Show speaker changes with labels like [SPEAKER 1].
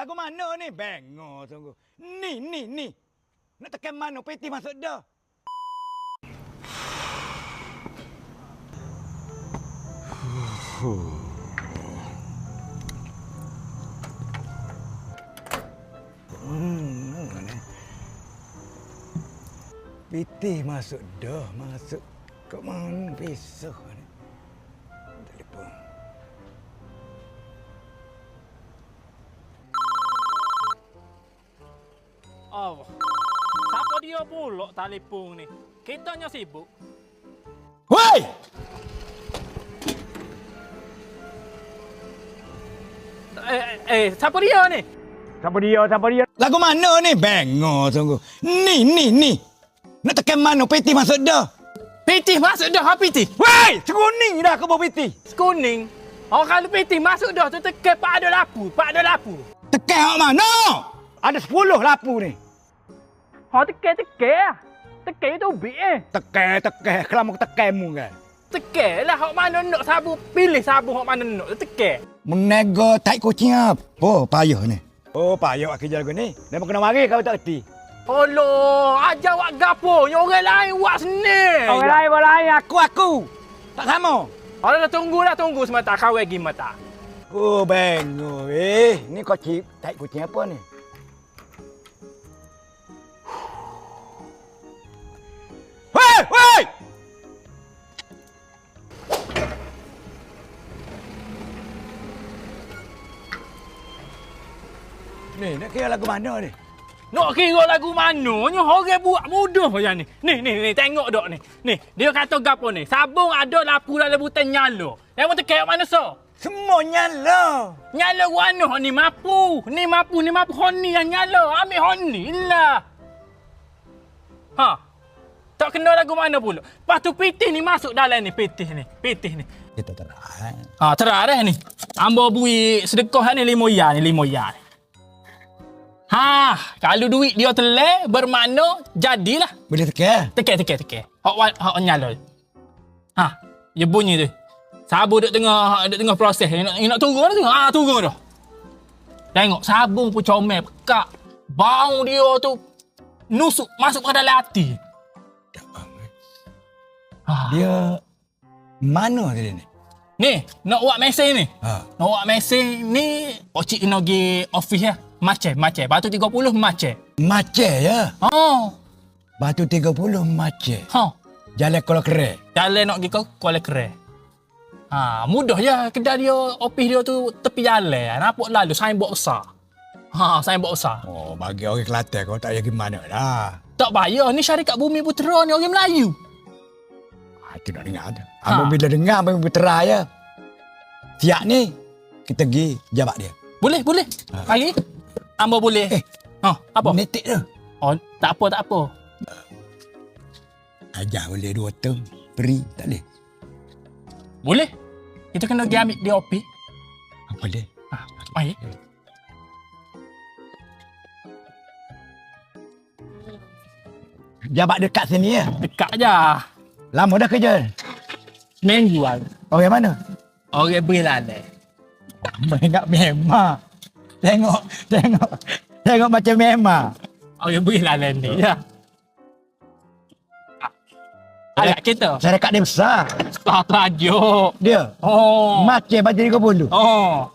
[SPEAKER 1] Lagu mana ni? Bengok tunggu. Ni. Nak tekan mana? Peti masuk dah. Peti masuk dah. Masuk ke mana pisau ni? Telefon.
[SPEAKER 2] Oh, siapa dia pula telefon ni? Kitanya sibuk.
[SPEAKER 1] Woi!
[SPEAKER 2] Siapa dia ni?
[SPEAKER 1] Siapa dia? Lagu mana ni? Bengok tunggu. Ni. Nak tekan mana? Peti masuk dah.
[SPEAKER 2] Peti masuk dah, ha peti?
[SPEAKER 1] Woi! Sekuning dah ke bawah peti?
[SPEAKER 2] Sekuning. Oh, kalau peti masuk dah, tu tekan pak ada lapu.
[SPEAKER 1] Tekan hak mana? Ada 10 lapu ni.
[SPEAKER 2] Oh, tekan. Tekan tu ubik
[SPEAKER 1] Tekan. Kelama tekanmu kan?
[SPEAKER 2] Tekan lah, hak mana nak sabu. Pilih sabu hak mana nak, tekan.
[SPEAKER 1] Menego tai kucing apa? Payah ni. Oh, payah aku kerja lagu ni. Memang kena mari kau tak erti.
[SPEAKER 2] Oloh, ajar wak gapo. Yang orang lain wak seni.
[SPEAKER 1] Orang lain aku. Tak sama.
[SPEAKER 2] Dah tunggu semata kau lagi mata.
[SPEAKER 1] Oh, bengok. Ni kau cip tai kucing apa ni? Woi! Ni, nak kira lagu mana ni?
[SPEAKER 2] Nak kira lagu mananya orang buat mudah macam ni. Ni, tengok dok ni. Ni, dia kata gapo ni? Sabung ada lapu dalam butan nyala. Yang mau tekan mana so?
[SPEAKER 1] Semua nyala.
[SPEAKER 2] Nyala warna ni mapu. Ni mapu honi yang nyala. Ambil honi lah. Ha. Tak kena lagu mana pula. Lepas tu pitih ni masuk dalam ni. Pitih ni.
[SPEAKER 1] Kita terang.
[SPEAKER 2] Ha, terang dah ni. Ambo bui sedekah ni 5 ya ni. Ha, kalau duit dia telek bermakna jadilah.
[SPEAKER 1] Boleh tekan?
[SPEAKER 2] Tekan. Hak nyala. Ha, dia bunyi tu. Sabun duk tengah proses. Nak turun dah tengok. Ha, turun dah. Tengok sabun pun comel pekak. Bau dia tu nusuk masuk ke dalam hati.
[SPEAKER 1] Dia mana dia ni?
[SPEAKER 2] Ni, nak buat mesin ni.
[SPEAKER 1] Ha.
[SPEAKER 2] Nak buat mesin ni, Pocik kena pergi office ya. Macet. Batu 30 macet.
[SPEAKER 1] Macet ya?
[SPEAKER 2] Oh.
[SPEAKER 1] Batu 30 macet.
[SPEAKER 2] Ha.
[SPEAKER 1] Jalan kalau keren.
[SPEAKER 2] Jalan nak pergi ke Kuala Kere. Ha, mudah je kedai dia, office dia tu tepi jalan. Nampak lalu signboard besar. Ha, signboard besar.
[SPEAKER 1] Oh, bagi orang Kelantan kau tak payah gimana lah.
[SPEAKER 2] Tak payah, ni syarikat Bumi Putera ni orang Melayu.
[SPEAKER 1] Itu nak dengar tu. Abang bila dengar Abang berterai ya. Siap ni kita pergi jabak dia.
[SPEAKER 2] Boleh. Lagi? Amba boleh. Apa?
[SPEAKER 1] Netik tu.
[SPEAKER 2] Oh, tak apa.
[SPEAKER 1] Ajar boleh 2 tahun. Peri tak boleh.
[SPEAKER 2] Boleh. Kita kena pergi ambil dia OP.
[SPEAKER 1] Apa dia?
[SPEAKER 2] Mari.
[SPEAKER 1] Jabak dekat sini ya.
[SPEAKER 2] Dekat je.
[SPEAKER 1] Lama dah kerja.
[SPEAKER 2] Minggu lah.
[SPEAKER 1] Orang mana?
[SPEAKER 2] Orang Berilane.
[SPEAKER 1] Ingat memang. Tengok macam memang.
[SPEAKER 2] Orang Berilane ni je. Alat kita.
[SPEAKER 1] Syarikat dia besar.
[SPEAKER 2] Tak tajuk.
[SPEAKER 1] Dia.
[SPEAKER 2] Oh.
[SPEAKER 1] Macam baju 30.
[SPEAKER 2] Oh.